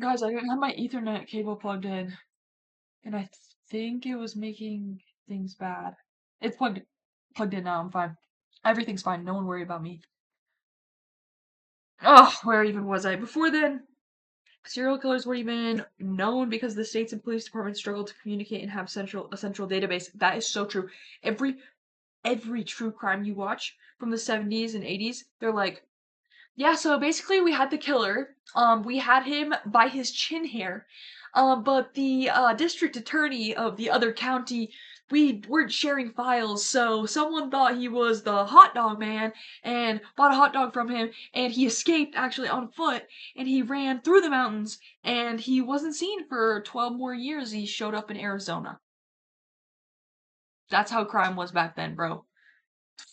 Guys, I didn't have my Ethernet cable plugged in, and I think it was making things bad. It's plugged in now. I'm fine. Everything's fine. No one worry about me. Oh, where even was I? Before then, serial killers were even known because the states and police departments struggled to communicate and have a central database. That is so true. Every true crime you watch from the 70s and 80s, they're like, yeah, so basically we had the killer. We had him by his chin hair. But the district attorney of the other county, we weren't sharing files, so someone thought he was the hot dog man and bought a hot dog from him, and he escaped actually on foot, and he ran through the mountains, and he wasn't seen for 12 more years. He showed up in Arizona. That's how crime was back then, bro.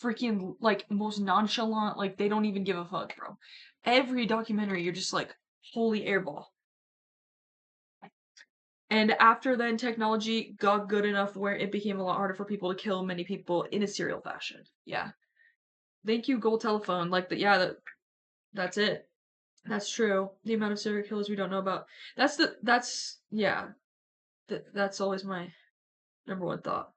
Freaking like most nonchalant, like they don't even give a fuck, bro. Every documentary, you're just like, holy airball. And after then, technology got good enough where it became a lot harder for people to kill many people in a serial fashion. Yeah. Thank you, Gold Telephone. Like the yeah, that's it. That's true. The amount of serial killers we don't know about. That's yeah. That's always my number one thought.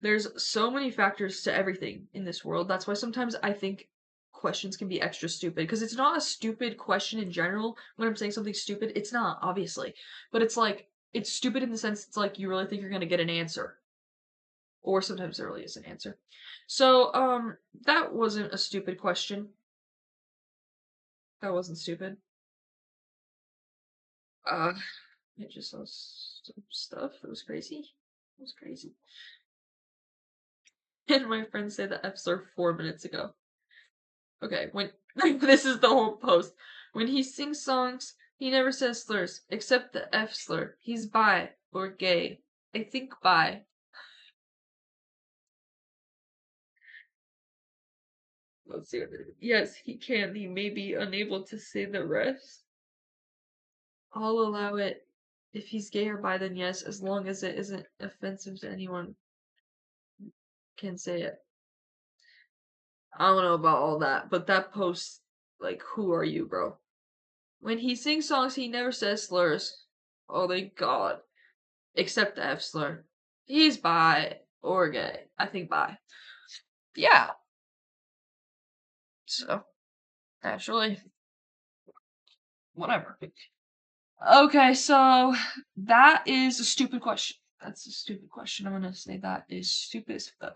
There's so many factors to everything in this world. That's why sometimes I think questions can be extra stupid because it's not a stupid question in general. When I'm saying something stupid, it's not, obviously. But it's like it's stupid in the sense it's like you really think you're going to get an answer. Or sometimes there really is an answer. So, that wasn't a stupid question. That wasn't stupid. Uh, it just saw some stuff. It was crazy. It was crazy. And my friend said the F slur 4 minutes ago. Okay, when this is the whole post. When he sings songs, he never says slurs, except the F slur. He's bi or gay. I think bi. Let's see what it is. Yes, he can. He may be unable to say the rest. I'll allow it. If he's gay or bi, then yes, as long as it isn't offensive to anyone can say it. I don't know about all that, but that post, like, who are you, bro? When he sings songs, he never says slurs. Oh, thank God. Except the F slur. He's bi or gay. I think bi. Yeah. So, naturally, whatever. Okay, so that is a stupid question. That's a stupid question. I'm gonna say that is stupid as fuck.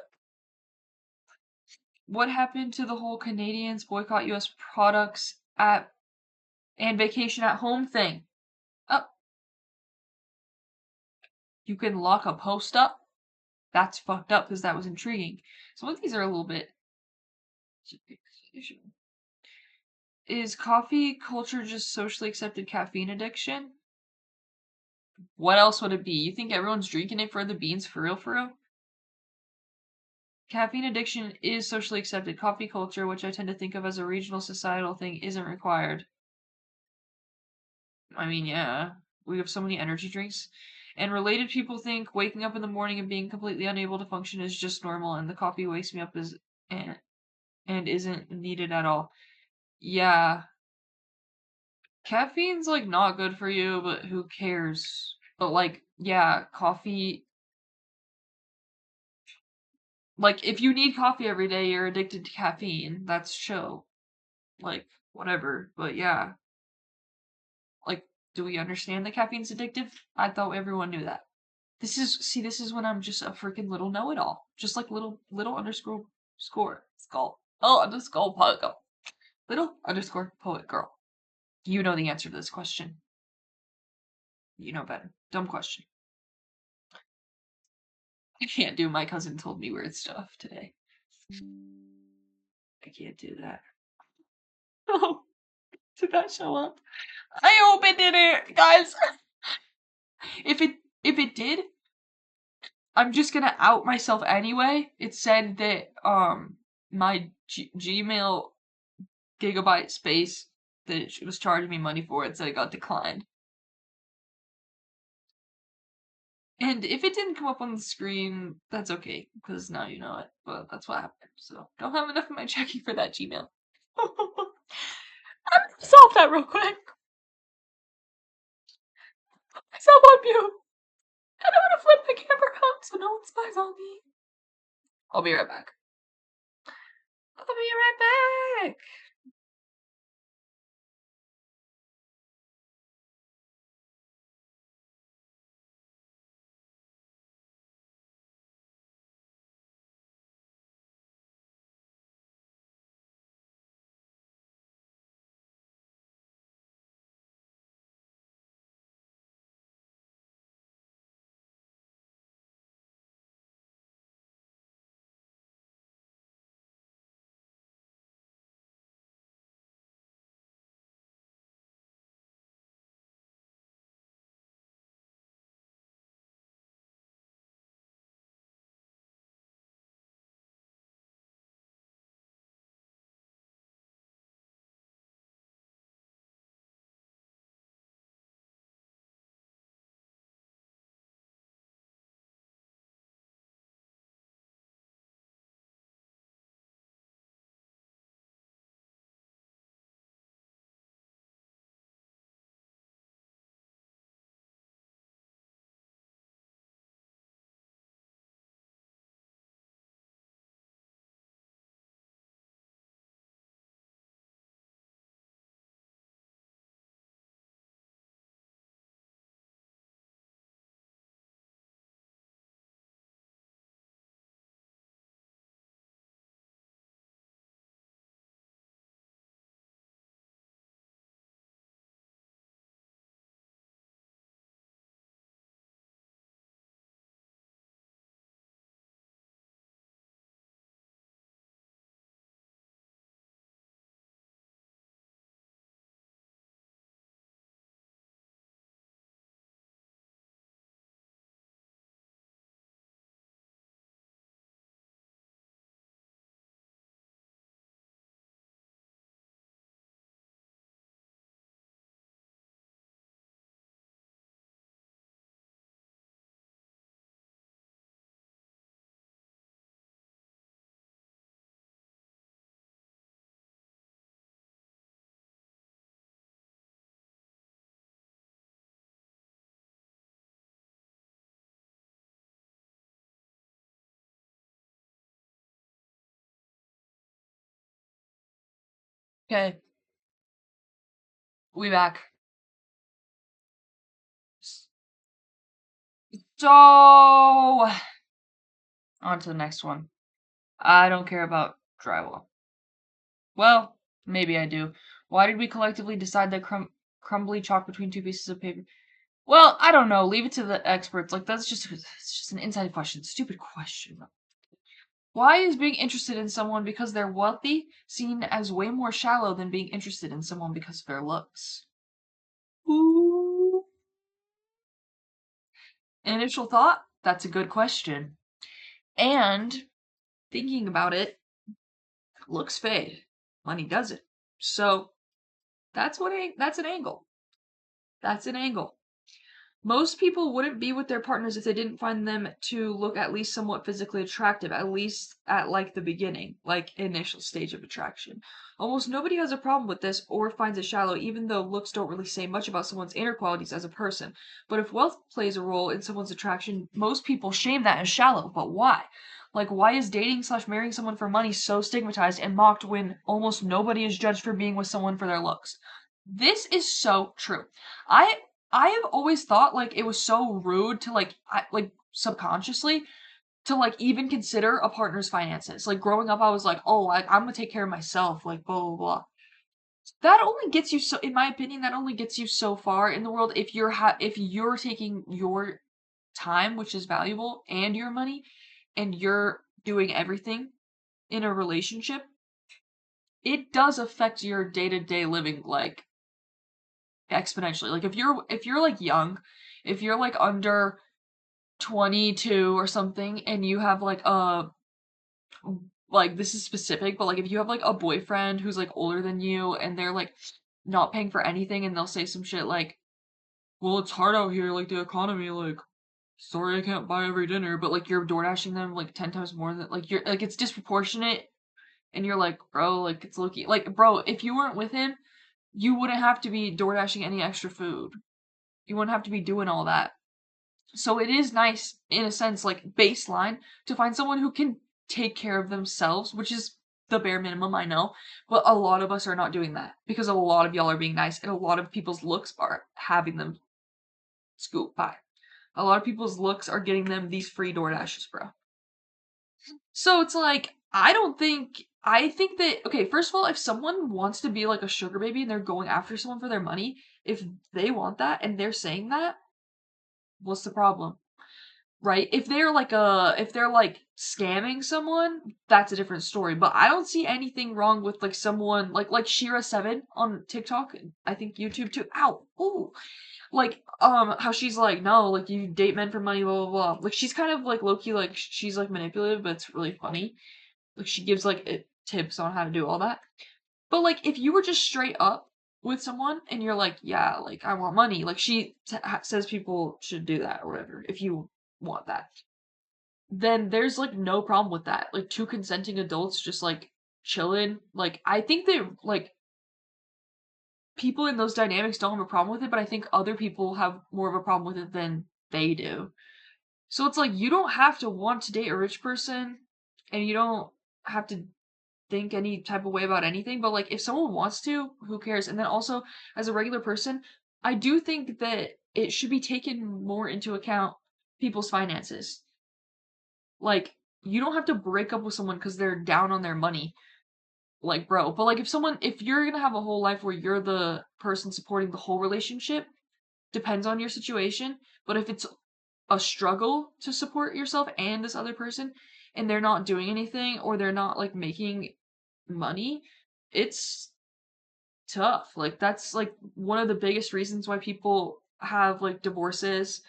What happened to the whole Canadians boycott US products at and vacation at home thing? Oh, you can lock a post up? That's fucked up because that was intriguing. Some of these are a little bit. Is coffee culture just socially accepted caffeine addiction? What else would it be? You think everyone's drinking it for the beans for real, for real? Caffeine addiction is socially accepted. Coffee culture, which I tend to think of as a regional societal thing, isn't required. I mean, yeah, we have so many energy drinks. And related people think waking up in the morning and being completely unable to function is just normal, and the coffee wakes me up and isn't needed at all. Yeah, caffeine's like not good for you, but who cares? But like, yeah, coffee. Like, if you need coffee every day, you're addicted to caffeine. That's chill. Like, whatever. But yeah. Like, do we understand that caffeine's addictive? I thought everyone knew that. This is when I'm just a freaking little know-it-all. Just like little underscore skull. Oh, underscore poet girl. Little underscore poet girl. You know the answer to this question. You know better. Dumb question. I can't do my cousin told me weird stuff today. I can't do that. Oh, did that show up? I hope it didn't, guys. If it did, I'm just gonna out myself anyway. It said that my Gmail gigabyte space that it was charging me money for it said it got declined. And if it didn't come up on the screen, that's okay, because now you know it. But that's what happened. So don't have enough of my checking for that Gmail. I'm gonna solve that real quick. myself on mute. And I'm gonna flip the camera out so no one spies on me. I'll be right back. I'll be right back. Okay, we back. So, on to the next one. I don't care about drywall. Well, maybe I do. Why did we collectively decide that crumbly chalk between two pieces of paper? Well, I don't know. Leave it to the experts. Like, it's just an inside question. Stupid question. Why is being interested in someone because they're wealthy seen as way more shallow than being interested in someone because of their looks? Ooh. Initial thought? That's a good question. And thinking about it, looks fade. Money doesn't. So that's an angle. That's an angle. Most people wouldn't be with their partners if they didn't find them to look at least somewhat physically attractive, at least at like the beginning, like initial stage of attraction. Almost nobody has a problem with this or finds it shallow, even though looks don't really say much about someone's inner qualities as a person. But if wealth plays a role in someone's attraction, most people shame that as shallow. But why? Like, why is dating slash marrying someone for money so stigmatized and mocked when almost nobody is judged for being with someone for their looks? This is so true. I have always thought like it was so rude to like subconsciously to like even consider a partner's finances. Like growing up, I was like, oh, I'm gonna take care of myself. Like blah blah blah. That only gets you so, in my opinion, that only gets you so far in the world if if you're taking your time, which is valuable, and your money, and you're doing everything in a relationship. It does affect your day to day living like exponentially. Like if you're like young, if you're like under 22 or something and you have like this is specific, but like if you have like a boyfriend who's like older than you and they're like not paying for anything and they'll say some shit like, well, it's hard out here, like the economy, like sorry I can't buy every dinner, but like you're door dashing them like 10 times more than like you're like it's disproportionate and you're like, bro, like it's Loki. Like, bro, if you weren't with him, you wouldn't have to be door dashing any extra food. You wouldn't have to be doing all that. So it is nice, in a sense, like baseline, to find someone who can take care of themselves, which is the bare minimum, I know. But a lot of us are not doing that because a lot of y'all are being nice, and a lot of people's looks are having them scoop by. A lot of people's looks are getting them these free DoorDashes, bro. So it's like, I think that, okay, first of all, if someone wants to be like a sugar baby and they're going after someone for their money, if they want that and they're saying that, what's the problem? Right? If they're like scamming someone, that's a different story. But I don't see anything wrong with like someone like Shira7 on TikTok, I think YouTube too. Ow. Ooh. Like, how she's like, no, like you date men for money, blah blah blah. Like she's kind of like low key, like she's like manipulative, but it's really funny. Like she gives like tips on how to do all that. But like if you were just straight up with someone and you're like, yeah, like I want money, like she says people should do that or whatever if you want that, then there's like no problem with that. Like two consenting adults just like chilling. Like I think that like people in those dynamics don't have a problem with it, but I think other people have more of a problem with it than they do. So it's like you don't have to want to date a rich person and you don't have to think any type of way about anything, but like if someone wants to, who cares? And then also as a regular person, I do think that it should be taken more into account people's finances. Like you don't have to break up with someone because they're down on their money. Like, bro, but like if you're gonna have a whole life where you're the person supporting the whole relationship, depends on your situation. But if it's a struggle to support yourself and this other person, and they're not doing anything or they're not like making money, it's tough. Like that's like one of the biggest reasons why people have like divorces.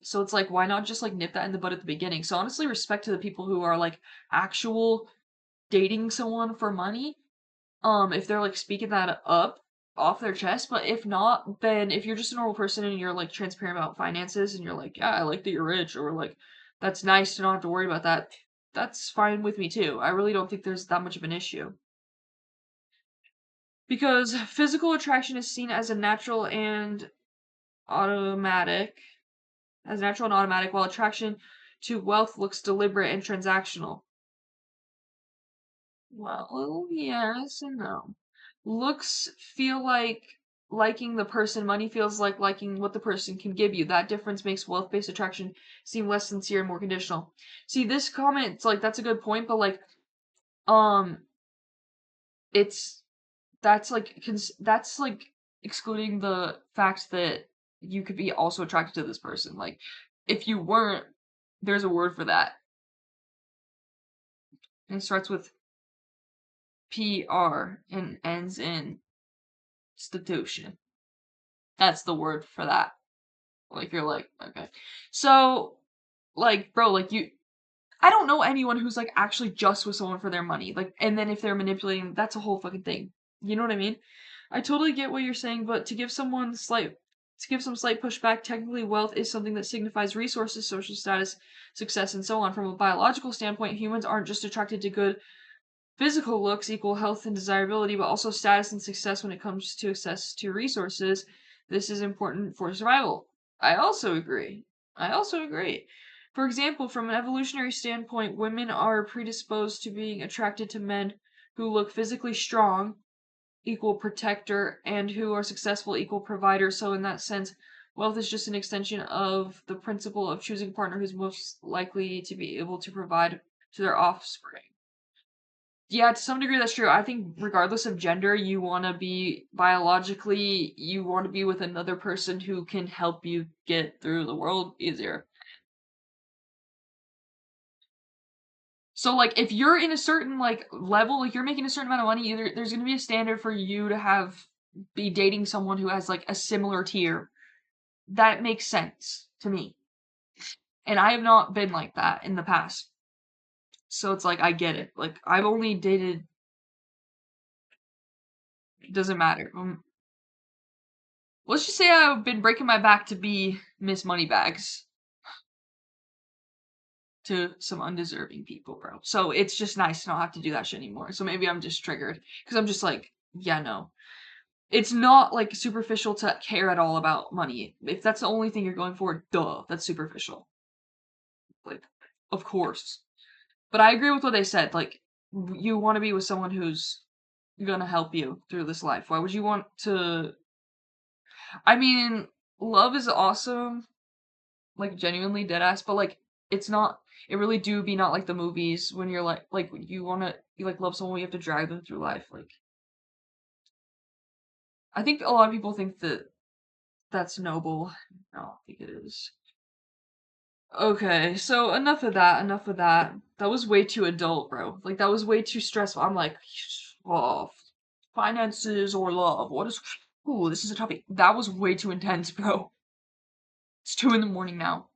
So it's like why not just like nip that in the bud at the beginning? So honestly, respect to the people who are like actual dating someone for money. If they're like speaking that up off their chest, but if not, then if you're just a normal person and you're like transparent about finances and you're like, yeah, I like that you're rich, or like that's nice to not have to worry about that, that's fine with me too. I really don't think there's that much of an issue. Because physical attraction is seen as a natural and automatic, while attraction to wealth looks deliberate and transactional. Well, yes and no. Looks feel like liking the person, money feels like liking what the person can give you. That difference makes wealth-based attraction seem less sincere and more conditional. See, this comment, it's like that's a good point, but like, um, it's that's like excluding the fact that you could be also attracted to this person. Like, if you weren't, there's a word for that, and it starts with PR and ends in institution. That's the word for that. Like you're like, okay. So like, bro, like I don't know anyone who's like actually just with someone for their money. Like and then if they're manipulating, that's a whole fucking thing. You know what I mean? I totally get what you're saying, but to give some slight pushback, technically wealth is something that signifies resources, social status, success, and so on. From a biological standpoint, humans aren't just attracted to good physical looks equal health and desirability, but also status and success when it comes to access to resources. This is important for survival. I also agree. I also agree. For example, from an evolutionary standpoint, women are predisposed to being attracted to men who look physically strong, equal protector, and who are successful, equal provider. So, in that sense, wealth is just an extension of the principle of choosing a partner who's most likely to be able to provide to their offspring. Yeah, to some degree that's true. I think regardless of gender, you want to be biologically, you want to be with another person who can help you get through the world easier. So like if you're in a certain like level, like you're making a certain amount of money, either there's going to be a standard for you to have be dating someone who has like a similar tier. That makes sense to me. And I have not been like that in the past. So it's like I get it. Like I've only dated, it doesn't matter. Let's just say I've been breaking my back to be Miss Moneybags to some undeserving people, bro. So it's just nice to not have to do that shit anymore. So maybe I'm just triggered because I'm just like, yeah, no. It's not like superficial to care at all about money. If that's the only thing you're going for, duh, that's superficial. Like, of course. But I agree with what they said. Like, you want to be with someone who's gonna help you through this life. Why would you want to? I mean, love is awesome, like genuinely dead ass, but like, it's not. It really do be not like the movies when you're like you wanna you like love someone, you have to drag them through life. Like, I think a lot of people think that that's noble. I don't think it is. Okay, so enough of that. Enough of that. That was way too adult, bro. Like that was way too stressful. I'm like, oh, finances or love. What is? Ooh, this is a topic. That was way too intense, bro. It's 2 in the morning now.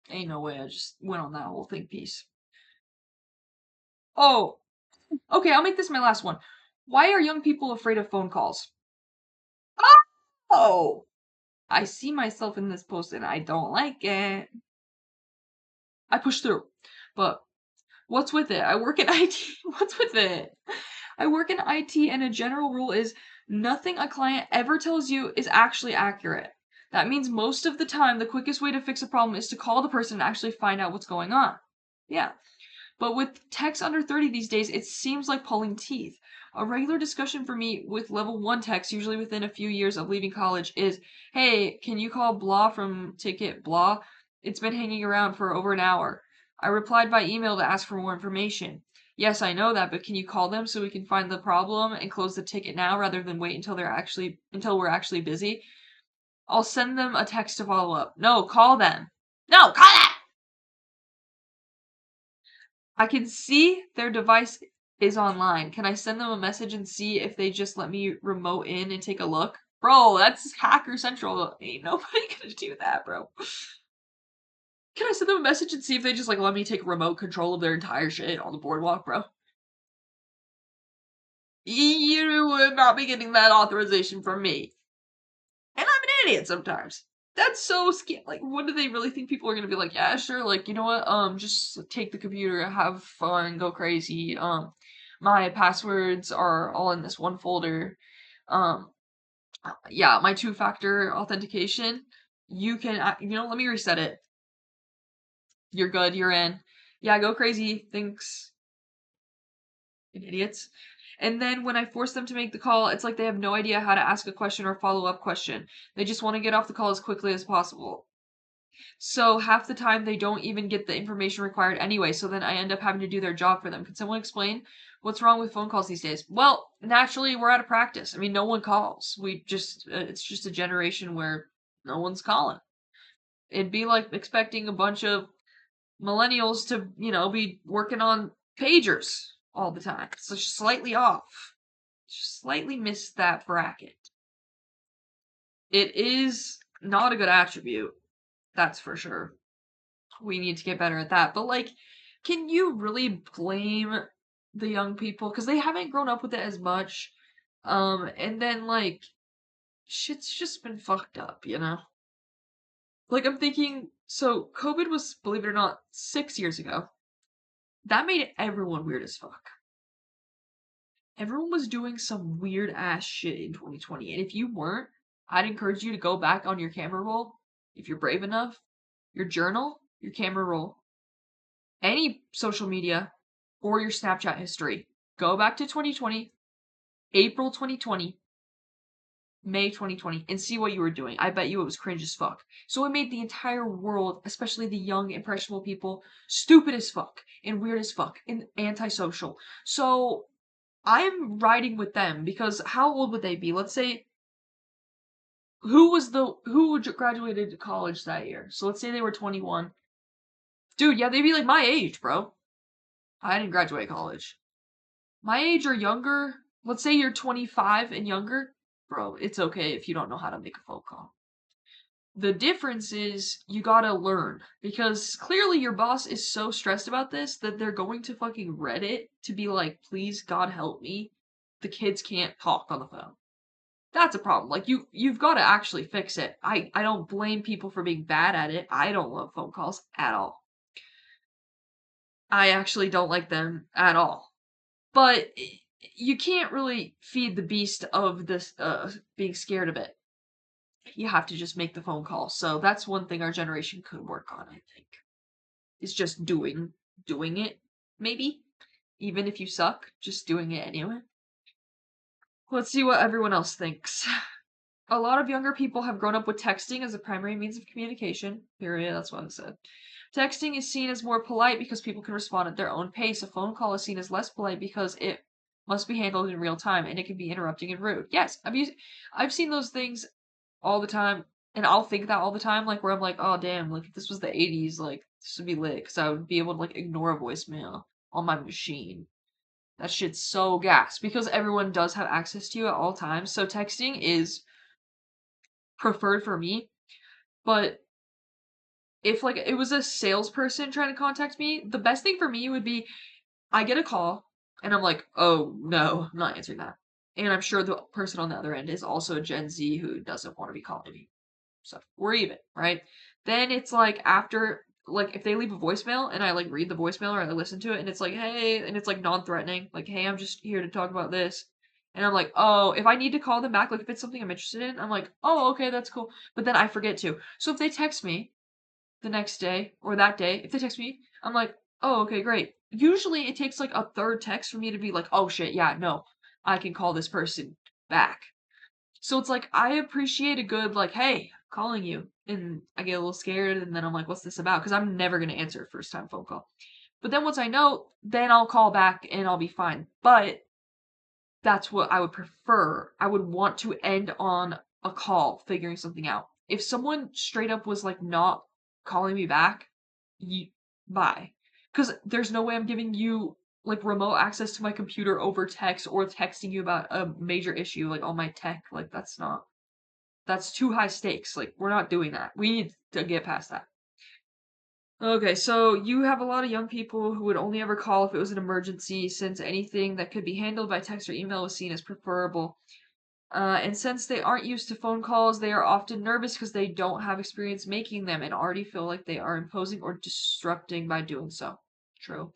Ain't no way. I just went on that whole thing. Peace. Oh, okay. I'll make this my last one. Why are young people afraid of phone calls? Oh, I see myself in this post and I don't like it. I push through, but what's with it? I work in IT. What's with it? I work in IT, and a general rule is nothing a client ever tells you is actually accurate. That means most of the time, the quickest way to fix a problem is to call the person and actually find out what's going on. Yeah. But with techs under 30 these days, it seems like pulling teeth. A regular discussion for me with level 1 techs, usually within a few years of leaving college, is hey, can you call blah from ticket blah? It's been hanging around for over an hour. I replied by email to ask for more information. Yes, I know that, but can you call them so we can find the problem and close the ticket now rather than wait until we're actually busy? I'll send them a text to follow up. No, call them. No, call them. I can see their device is online. Can I send them a message and see if they just let me remote in and take a look? Bro, that's Hacker Central. Ain't nobody gonna do that, bro. Can I send them a message and see if they just like let me take remote control of their entire shit on the boardwalk, bro? You would not be getting that authorization from me. And I'm an idiot sometimes. That's so scary. Like, what do they really think people are gonna be like? Yeah, sure. Like, you know what? Just take the computer, have fun, go crazy. My passwords are all in this one folder. Um, yeah, my two-factor authentication. You can, let me reset it. You're good. You're in. Yeah, go crazy. Thanks, idiots. And then when I force them to make the call, it's like they have no idea how to ask a question or follow-up question. They just want to get off the call as quickly as possible. So half the time they don't even get the information required anyway, so then I end up having to do their job for them. Can someone explain what's wrong with phone calls these days? Well, naturally we're out of practice. I mean, no one calls. We just it's just a generation where no one's calling. It'd be like expecting a bunch of millennials to, be working on pagers all the time. So slightly off. Just slightly missed that bracket. It is not a good attribute, that's for sure. We need to get better at that. But like, can you really blame the young people because they haven't grown up with it as much? And then like, shit's just been fucked up, you know? Like I'm thinking, so COVID was, believe it or not, 6 years ago. That made everyone weird as fuck. Everyone was doing some weird ass shit in 2020, and if you weren't, I'd encourage you to go back on your camera roll if you're brave enough, your journal, your camera roll, any social media, or your Snapchat history. Go back to 2020, April 2020, May 2020, and see what you were doing. I bet you it was cringe as fuck. So it made the entire world, especially the young, impressionable people, stupid as fuck, and weird as fuck, and antisocial. So I'm riding with them because how old would they be? Let's say who graduated college that year? So let's say they were 21. Dude, yeah, they'd be like my age, bro. I didn't graduate college. My age or younger, let's say you're 25 and younger, bro, it's okay if you don't know how to make a phone call. The difference is you gotta learn because clearly your boss is so stressed about this that they're going to fucking Reddit to be like, please, God help me. The kids can't talk on the phone. That's a problem. Like you've got to actually fix it. I don't blame people for being bad at it. I don't love phone calls at all. I actually don't like them at all. But you can't really feed the beast of this being scared of it. You have to just make the phone call. So that's one thing our generation could work on, I think. Is just doing it, maybe. Even if you suck, just doing it anyway. Let's see what everyone else thinks. A lot of younger people have grown up with texting as a primary means of communication. Period. That's what I said. Texting is seen as more polite because people can respond at their own pace. A phone call is seen as less polite because it must be handled in real time and it can be interrupting and rude. Yes, I've seen those things all the time, and I'll think that all the time, like where I'm like, oh damn, like if this was the 80s, like this would be lit, because I would be able to like ignore a voicemail on my machine. That shit's so gas because everyone does have access to you at all times. So texting is preferred for me. But if like it was a salesperson trying to contact me, the best thing for me would be I get a call and I'm like, oh no, I'm not answering that. And I'm sure the person on the other end is also a Gen Z who doesn't want to be calling me. So we're even, right? Then it's like after like if they leave a voicemail and I like read the voicemail or I listen to it and it's like, hey, and it's like non-threatening, like, hey, I'm just here to talk about this. And I'm like, oh, if I need to call them back, like if it's something I'm interested in, I'm like, oh, okay, that's cool. But then I forget to. So if they text me the next day or that day, if they text me, I'm like, oh, okay, great. Usually it takes like a third text for me to be like, oh shit, yeah, no, I can call this person back. So it's like I appreciate a good like, hey, calling you. And I get a little scared and then I'm like, what's this about? Because I'm never gonna answer a first time phone call. But then once I know, then I'll call back and I'll be fine. But that's what I would prefer. I would want to end on a call figuring something out. If someone straight up was like not calling me back, you bye. Because there's no way I'm giving you like remote access to my computer over text or texting you about a major issue like on my tech. Like that's too high stakes. Like we're not doing that. We need to get past that. Okay, so you have a lot of young people who would only ever call if it was an emergency, since anything that could be handled by text or email was seen as preferable. And since they aren't used to phone calls, they are often nervous because they don't have experience making them and already feel like they are imposing or disrupting by doing so. True.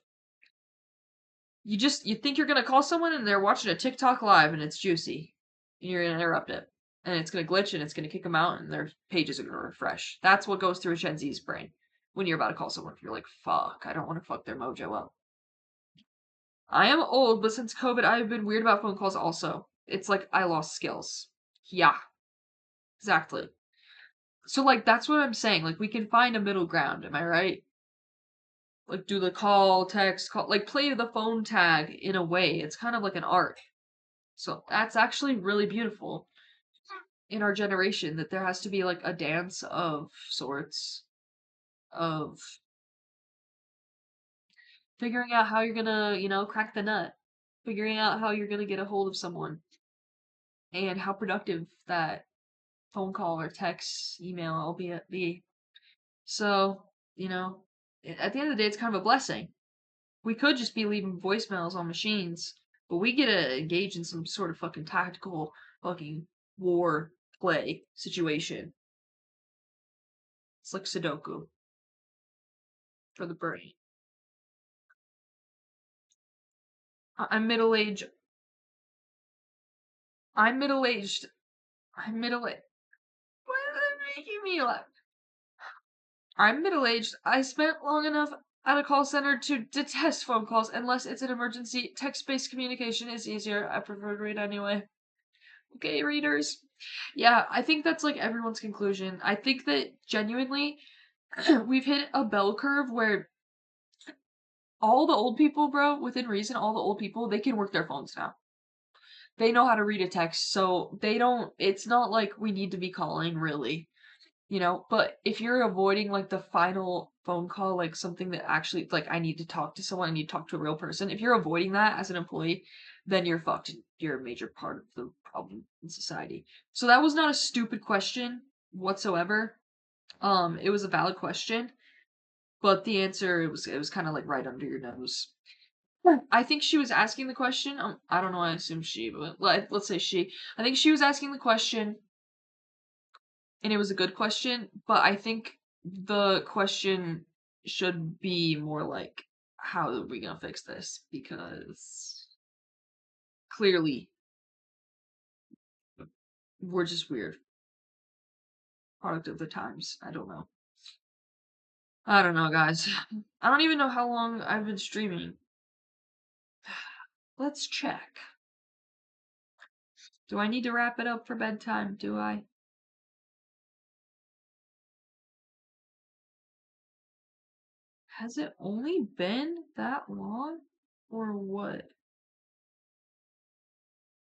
You think you're gonna call someone and they're watching a TikTok live and it's juicy. And you're gonna interrupt it. And it's gonna glitch and it's gonna kick them out and their pages are gonna refresh. That's what goes through a Gen Z's brain when you're about to call someone. You're like, fuck, I don't want to fuck their mojo up. I am old, but since COVID, I've been weird about phone calls also. It's like I lost skills. Yeah, exactly. So like that's what I'm saying. Like we can find a middle ground, am I right? Like do the call, text, call, like play the phone tag in a way. It's kind of like an art. So that's actually really beautiful in our generation that there has to be like a dance of sorts of figuring out how you're gonna, crack the nut, figuring out how you're gonna get a hold of someone, and how productive that phone call or text, email, albeit be. So, at the end of the day, it's kind of a blessing. We could just be leaving voicemails on machines, but we get to engage in some sort of fucking tactical fucking war play situation. It's like Sudoku for the brain. I'm middle aged. I'm middle aged. I'm middle aged. Why is it making me laugh? I'm middle aged. I spent long enough at a call center to detest phone calls unless it's an emergency. Text based communication is easier. I prefer to read anyway. Okay, readers. Yeah, I think that's like everyone's conclusion. I think that genuinely we've hit a bell curve where all the old people, bro, within reason, all the old people, they can work their phones now. They know how to read a text, so they don't, it's not like we need to be calling, really. But if you're avoiding like the final phone call, like something that actually like I need to talk to someone, I need to talk to a real person. If you're avoiding that as an employee, then you're fucked. You're a major part of the problem in society. So that was not a stupid question whatsoever. It was a valid question, but the answer it was kind of like right under your nose. I think she was asking the question. I don't know. I assume she, but let's say she. I think she was asking the question and it was a good question, but I think the question should be more like, how are we gonna fix this? Because clearly were just weird. Product of the times. I don't know. I don't know, guys. I don't even know how long I've been streaming. Let's check. Do I need to wrap it up for bedtime? Do I? Has it only been that long? Or what?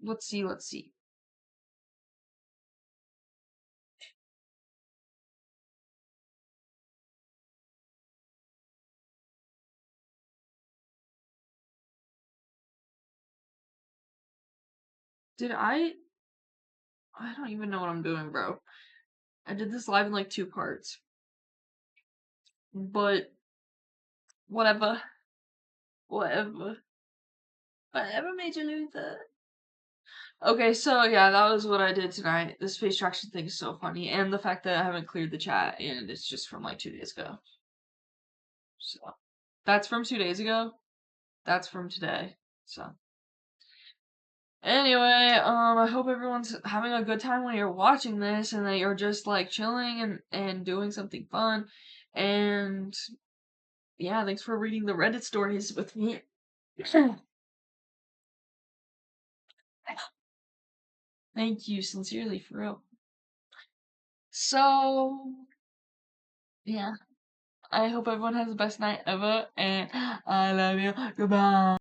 Let's see, let's see. Did I don't even know what I'm doing, bro. I did this live in like 2 parts. But whatever. Whatever. Whatever made you lose that? Okay, so yeah, that was what I did tonight. This face traction thing is so funny, and the fact that I haven't cleared the chat and it's just from like 2 days ago. So that's from 2 days ago. That's from today. So anyway, I hope everyone's having a good time when you're watching this and that you're just like chilling and doing something fun. And yeah, thanks for reading the Reddit stories with me. Thank you sincerely, for real. So yeah, I hope everyone has the best night ever, and I love you. Goodbye.